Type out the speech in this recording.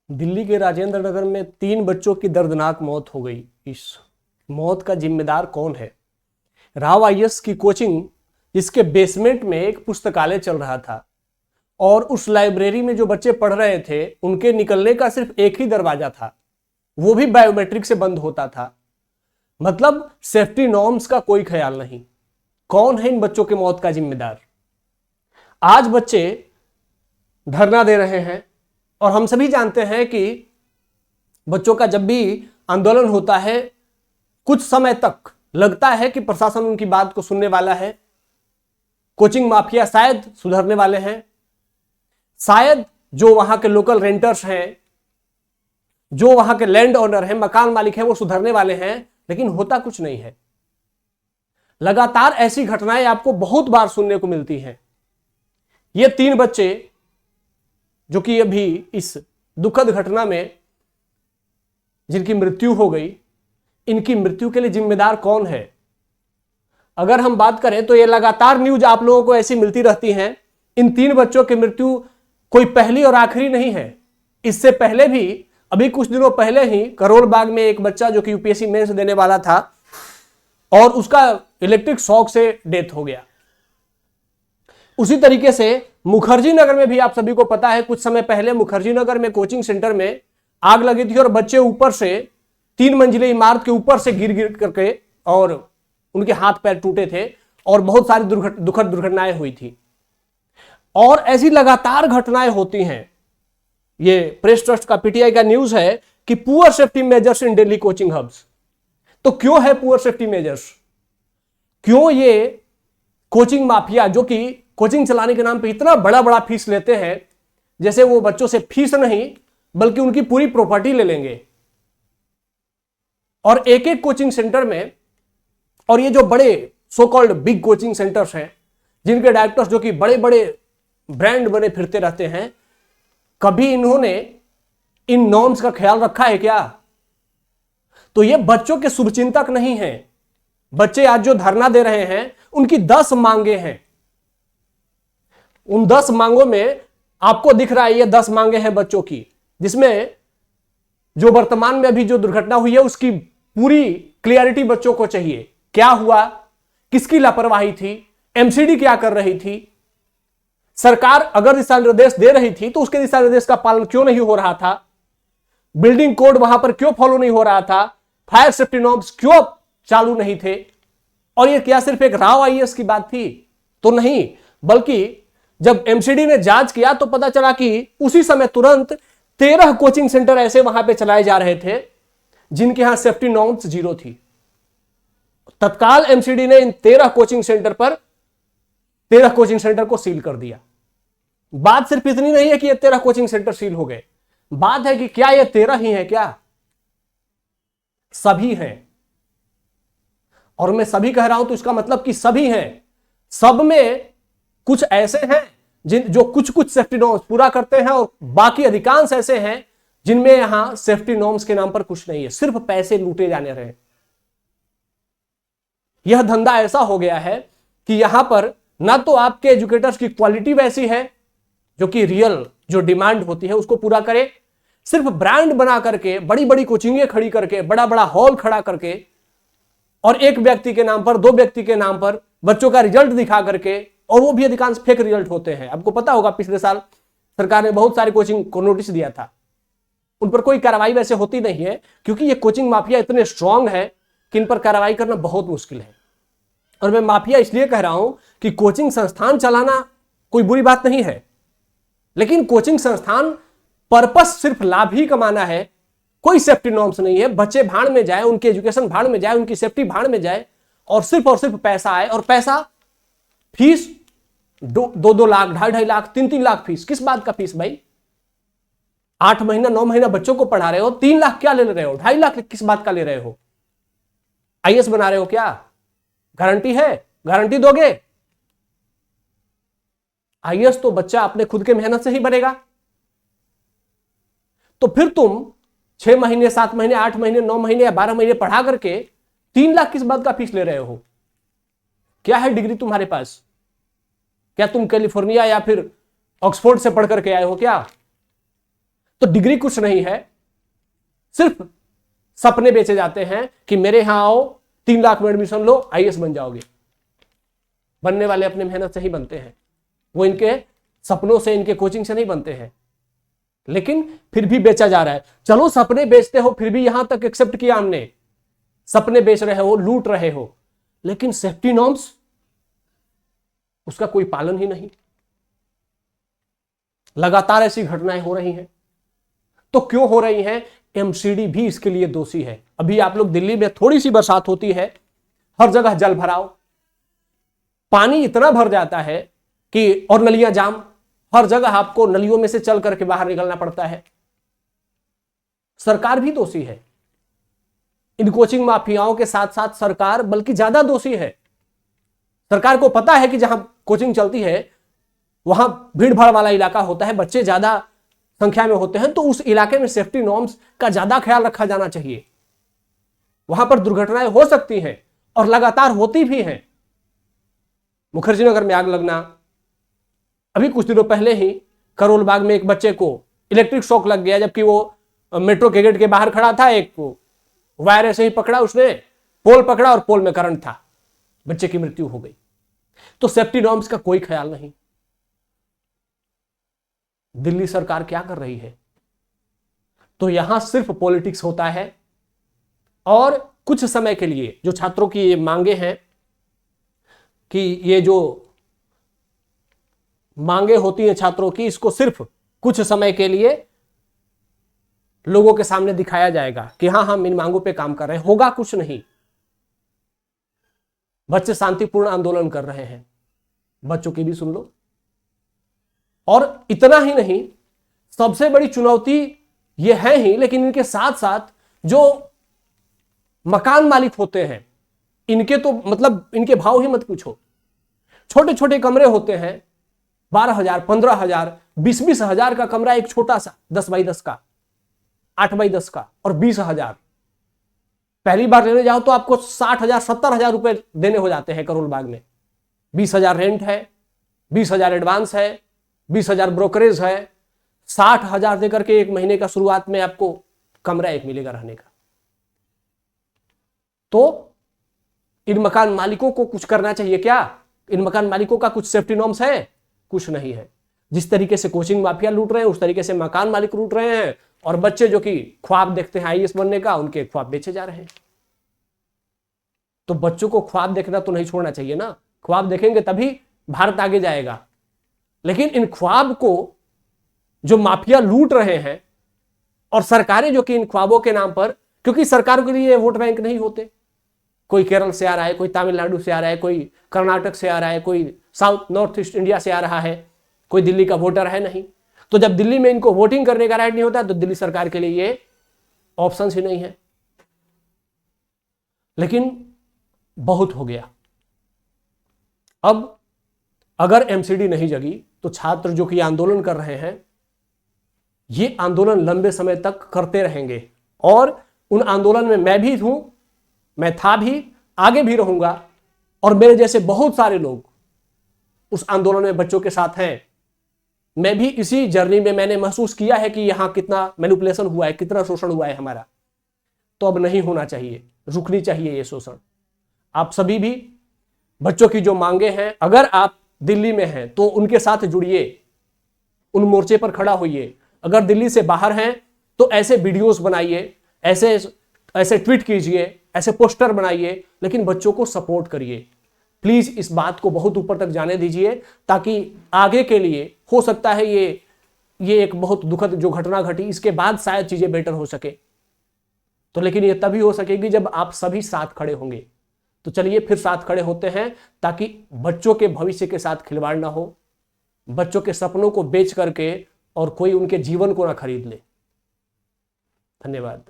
दिल्ली के राजेंद्र नगर में 3 बच्चों की दर्दनाक मौत हो गई। इस मौत का जिम्मेदार कौन है? राव आईएएस की कोचिंग, जिसके बेसमेंट में एक पुस्तकालय चल रहा था और उस लाइब्रेरी में जो बच्चे पढ़ रहे थे उनके निकलने का सिर्फ एक ही दरवाजा था, वो भी बायोमेट्रिक से बंद होता था। मतलब सेफ्टी नॉर्म्स का कोई ख्याल नहीं। कौन है इन बच्चों की मौत का जिम्मेदार? आज बच्चे धरना दे रहे हैं और हम सभी जानते हैं कि बच्चों का जब भी आंदोलन होता है कुछ समय तक लगता है कि प्रशासन उनकी बात को सुनने वाला है, कोचिंग माफिया शायद सुधरने वाले हैं, शायद जो वहां के लोकल रेंटर्स हैं, जो वहां के लैंड ओनर हैं, मकान मालिक हैं, वो सुधरने वाले हैं, लेकिन होता कुछ नहीं है। लगातार ऐसी घटनाएं आपको बहुत बार सुनने को मिलती हैं। ये 3 बच्चे जो कि अभी इस दुखद घटना में जिनकी मृत्यु हो गई, इनकी मृत्यु के लिए जिम्मेदार कौन है? अगर हम बात करें तो ये लगातार न्यूज आप लोगों को ऐसी मिलती रहती हैं। इन 3 बच्चों की मृत्यु कोई पहली और आखिरी नहीं है। इससे पहले भी अभी कुछ दिनों पहले ही करोल बाग में एक बच्चा जो कि यूपीएससी मेंस देने वाला था और उसका इलेक्ट्रिक शॉक से डेथ हो गया। उसी तरीके से मुखर्जी नगर में भी आप सभी को पता है, कुछ समय पहले मुखर्जी नगर में कोचिंग सेंटर में आग लगी थी और बच्चे ऊपर से 3 मंजिले इमारत के ऊपर से गिर गिर करके और उनके हाथ पैर टूटे थे और बहुत सारी दुखद दुर्घटनाएं हुई थी। और ऐसी लगातार घटनाएं होती हैं। ये प्रेस ट्रस्ट का पीटीआई का न्यूज है कि poor safety measures in Delhi coaching hubs. तो क्यों है पुअर सेफ्टी मेजर्स? क्यों ये कोचिंग माफिया जो कि कोचिंग चलाने के नाम पे इतना बड़ा बड़ा फीस लेते हैं, जैसे वो बच्चों से फीस नहीं बल्कि उनकी पूरी प्रॉपर्टी ले लेंगे। और एक एक कोचिंग सेंटर में, और ये जो बड़े so called big coaching centres हैं जिनके डायरेक्टर्स जो कि बड़े बड़े ब्रांड बने फिरते रहते हैं, कभी इन्होंने इन नॉर्म्स का ख्याल रखा है क्या? तो ये बच्चों के शुभचिंतक नहीं है। बच्चे आज जो धरना दे रहे हैं उनकी 10 मांगे हैं। उन 10 मांगों में आपको दिख रहा है ये 10 मांगे हैं बच्चों की, जिसमें जो वर्तमान में अभी जो दुर्घटना हुई है उसकी पूरी क्लियरिटी बच्चों को चाहिए। क्या हुआ, किसकी लापरवाही थी, एमसीडी क्या कर रही थी, सरकार अगर दिशा निर्देश दे रही थी तो उसके दिशा निर्देश का पालन क्यों नहीं हो रहा था, बिल्डिंग कोड वहां पर क्यों फॉलो नहीं हो रहा था, फायर सेफ्टी नॉर्म्स क्यों चालू नहीं थे। और ये क्या सिर्फ एक राव आईएएस की बात थी? तो नहीं, बल्कि जब एमसीडी ने जांच किया तो पता चला कि उसी समय तुरंत 13 कोचिंग सेंटर ऐसे वहां पे चलाए जा रहे थे जिनके यहां सेफ्टी नॉर्म्स 0 थी। तत्काल एमसीडी ने इन 13 कोचिंग सेंटर पर 13 कोचिंग सेंटर को सील कर दिया। बात सिर्फ इतनी नहीं है कि ये 13 कोचिंग सेंटर सील हो गए, बात है कि क्या ये 13 ही है क्या? सभी हैं। और मैं सभी कह रहा हूं तो इसका मतलब कि सभी हैं। सब में कुछ ऐसे हैं जो कुछ कुछ सेफ्टी नॉर्म्स पूरा करते हैं और बाकी अधिकांश ऐसे हैं जिनमें यहां सेफ्टी नॉर्म्स के नाम पर कुछ नहीं है, सिर्फ पैसे लूटे जाने रहे। यह धंधा ऐसा हो गया है कि यहां पर ना तो आपके एजुकेटर्स की क्वालिटी वैसी है जो कि रियल जो डिमांड होती है उसको पूरा करे, सिर्फ ब्रांड बना करके बड़ी बड़ी कोचिंगें खड़ी करके बड़ा बड़ा हॉल खड़ा करके और एक व्यक्ति के नाम पर 2 व्यक्ति के नाम पर बच्चों का रिजल्ट दिखा करके, और वो भी अधिकांश फेक रिजल्ट होते हैं। आपको पता होगा पिछले साल सरकार ने बहुत सारी कोचिंग को नोटिस दिया था, उन पर कोई कार्रवाई वैसे होती नहीं है क्योंकि ये कोचिंग माफिया इतने स्ट्रांग है कि इन पर कार्रवाई करना बहुत मुश्किल है। और मैं माफिया इसलिए कह रहा हूं कि कोचिंग संस्थान चलाना कोई बुरी बात नहीं है, लेकिन कोचिंग संस्थान पर्पस सिर्फ लाभ ही कमाना है, कोई सेफ्टी नॉर्म्स नहीं है। बच्चे भाड़ में जाए, उनकी एजुकेशन भाड़ में जाए, उनकी सेफ्टी भाड़ में जाए और सिर्फ पैसा आए। और पैसा, फीस 2-2 लाख, 2.5 लाख, 3-3 लाख फीस। किस बात का फीस भाई? 8 महीना 9 महीना बच्चों को पढ़ा रहे हो, 3 लाख क्या ले रहे हो? 2.5 लाख किस बात का ले रहे हो? आईएएस बना रहे हो क्या? गारंटी है? गारंटी दोगे? आईएएस तो बच्चा अपने खुद के मेहनत से ही बनेगा। तो फिर तुम 6 महीने 7 महीने 8 महीने 9 महीने या 12 महीने पढ़ा करके 3 लाख किस बात का फीस ले रहे हो? क्या है डिग्री तुम्हारे पास? क्या तुम कैलिफोर्निया या फिर ऑक्सफोर्ड से पढ़ करके आए हो क्या? तो डिग्री कुछ नहीं है, सिर्फ सपने बेचे जाते हैं कि मेरे यहां आओ, 3 लाख में एडमिशन लो, आईएएस बन जाओगे। बनने वाले अपने मेहनत से ही बनते हैं, वो इनके सपनों से, इनके कोचिंग से नहीं बनते हैं। लेकिन फिर भी बेचा जा रहा है। चलो सपने बेचते हो, फिर भी यहां तक एक्सेप्ट किया हमने, सपने बेच रहे हो, लूट रहे हो, लेकिन सेफ्टी नॉर्म्स उसका कोई पालन ही नहीं। लगातार ऐसी घटनाएं हो रही हैं। तो क्यों हो रही हैं? एमसीडी भी इसके लिए दोषी है। अभी आप लोग दिल्ली में थोड़ी सी बरसात होती है, हर जगह जल भराव, पानी इतना भर जाता है कि, और नलियां जाम, हर जगह आपको नलियों में से चल करके बाहर निकलना पड़ता है। सरकार भी दोषी है। इन कोचिंग माफियाओं के साथ साथ सरकार बल्कि ज्यादा दोषी है। सरकार को पता है कि जहां कोचिंग चलती है वहां भीड़ भाड़ वाला इलाका होता है, बच्चे ज्यादा संख्या में होते हैं, तो उस इलाके में सेफ्टी नॉर्म्स का ज्यादा ख्याल रखा जाना चाहिए। वहां पर दुर्घटनाएं हो सकती हैं और लगातार होती भी हैं। मुखर्जी नगर में आग लगना, अभी कुछ दिनों पहले ही करोल बाग में एक बच्चे को इलेक्ट्रिक शॉक लग गया, जबकि वो मेट्रो के गेट के बाहर खड़ा था। एक वायर ऐसे ही पकड़ा उसने, पोल पकड़ा और पोल में करंट था, बच्चे की मृत्यु हो गई। तो सेफ्टी नॉर्म्स का कोई ख्याल नहीं। दिल्ली सरकार क्या कर रही है? तो यहां सिर्फ पॉलिटिक्स होता है और कुछ समय के लिए जो छात्रों की ये मांगे हैं कि ये जो मांगे होती हैं छात्रों की, इसको सिर्फ कुछ समय के लिए लोगों के सामने दिखाया जाएगा कि हाँ हम इन मांगों पे काम कर रहे हैं। होगा कुछ नहीं। बच्चे शांतिपूर्ण आंदोलन कर रहे हैं, बच्चों की भी सुन लो। और इतना ही नहीं, सबसे बड़ी चुनौती ये है ही, लेकिन इनके साथ साथ जो मकान मालिक होते हैं, इनके तो मतलब इनके भाव ही मत पूछो। छोटे छोटे कमरे होते हैं, 12,000, 15,000, 20,000 का कमरा, एक छोटा सा 10 बाई 10 का, 8 बाई 10 का, और 20,000। पहली बार लेने जाओ तो आपको 60,000, 70,000 रुपए देने हो जाते हैं करोल बाग में। 20,000 रेंट है, 20,000 एडवांस है, 20,000 ब्रोकरेज है, 60,000 देकर के एक महीने का शुरुआत में आपको कमरा एक मिलेगा रहने का। तो इन मकान मालिकों को कुछ करना चाहिए क्या? इन मकान मालिकों का कुछ सेफ्टी नॉर्म्स है? कुछ नहीं है। जिस तरीके से कोचिंग माफिया लूट रहे हैं, उस तरीके से मकान मालिक लूट रहे हैं, और बच्चे जो कि ख्वाब देखते हैं आईएएस बनने का, उनके ख्वाब बेचे जा रहे हैं। तो बच्चों को ख्वाब देखना तो नहीं छोड़ना चाहिए ना। ख्वाब देखेंगे तभी भारत आगे जाएगा। लेकिन इन ख्वाब को जो माफिया लूट रहे हैं, और सरकारें जो कि इन ख्वाबों के नाम पर, क्योंकि सरकारों के लिए वोट बैंक नहीं होते, कोई केरल से आ रहा है, कोई तमिलनाडु से आ रहा है, कोई कर्नाटक से आ रहा है, कोई साउथ नॉर्थ ईस्ट इंडिया से आ रहा है, कोई दिल्ली का वोटर है नहीं। तो जब दिल्ली में इनको वोटिंग करने का राइट नहीं होता, तो दिल्ली सरकार के लिए ये ऑप्शन ही नहीं है। लेकिन बहुत हो गया। अब अगर एमसीडी नहीं जगी तो छात्र जो कि आंदोलन कर रहे हैं, ये आंदोलन लंबे समय तक करते रहेंगे। और उन आंदोलन में मैं भी हूं, मैं था भी, आगे भी रहूंगा, और मेरे जैसे बहुत सारे लोग उस आंदोलन में बच्चों के साथ हैं। मैं भी इसी जर्नी में मैंने महसूस किया है कि यहां कितना मैनिपुलेशन हुआ है, कितना शोषण हुआ है हमारा। तो अब नहीं होना चाहिए, रुकनी चाहिए ये शोषण। आप सभी भी बच्चों की जो मांगे हैं, अगर आप दिल्ली में हैं तो उनके साथ जुड़िए, उन मोर्चे पर खड़ा होइए। अगर दिल्ली से बाहर हैं तो ऐसे वीडियोस बनाइए, ऐसे ट्वीट कीजिए, ऐसे पोस्टर बनाइए, लेकिन बच्चों को सपोर्ट करिए। प्लीज इस बात को बहुत ऊपर तक जाने दीजिए, ताकि आगे के लिए हो सकता है ये एक बहुत दुखद जो घटना घटी, इसके बाद शायद चीजें बेटर हो सके। तो लेकिन ये तभी हो सकेगी जब आप सभी साथ खड़े होंगे। तो चलिए फिर साथ खड़े होते हैं, ताकि बच्चों के भविष्य के साथ खिलवाड़ ना हो, बच्चों के सपनों को बेच करके और कोई उनके जीवन को ना खरीद ले। धन्यवाद।